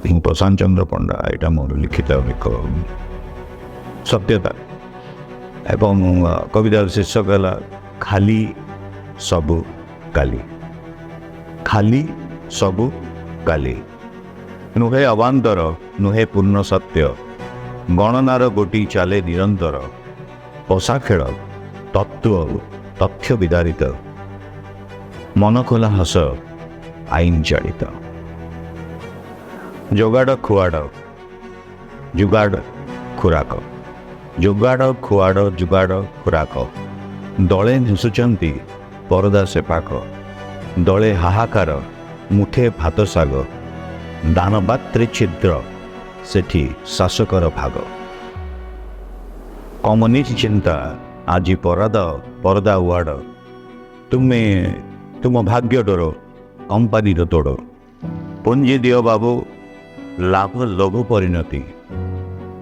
प्रशांत चंद्र पंडा यहाँ मोर लिखित एक सत्यता एवं कवितार शीर्षक है खाली सबु काली। खाली सबु काली नुहे अवान्तर नुहे पूर्ण सत्य गणनार गोटी चाले निरंतर पशा खेल तत्व तथ्य विदारित मन खोला हस आईन चालित जोगाड़ खुआड़ जुगाड़ खुराक जोगाड़ खुआड़ जुगाड़ खुराक दले घुसुचंती परदा सेपाक दले हाहाकार मुठे भात साग दानपात्रे छिद्र सेठी शासकर भाग कम्युनिस्ट चिंता आज परदा उड़ तुम्हें तुम भाग्य डोर कंपानी तोड़ पुंजी दियो बाबू लाभ लघु परिणति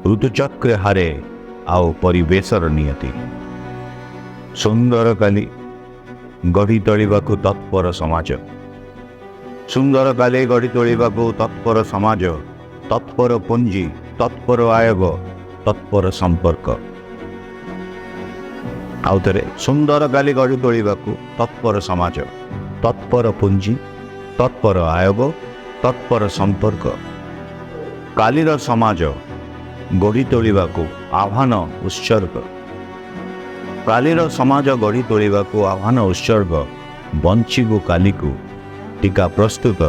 ऋतुचक्र हारे आओ परिवेशर नियति सुंदर काली गढ़ी तोलिबाकु तत्पर समाज सुंदर काली गढ़ी तोलिबाकु तत्पर समाज तत्पर पुंजी तत्पर आयोग तत्पर संपर्क आउ थे सुंदर काली गढ़ी तोलिबाकु तत्पर समाज तत्पर पुंजी तत्पर आयोग तत्पर संपर्क कालीर समाज गढ़ी तोलिबाकु आह्वान उत्सर्ग कालीर समाज गढ़ी तोलिबाकु आह्वान उत्सर्ग बंचिबु काली को टीका प्रस्तुत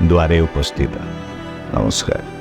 द्वारे उपस्थित। नमस्कार।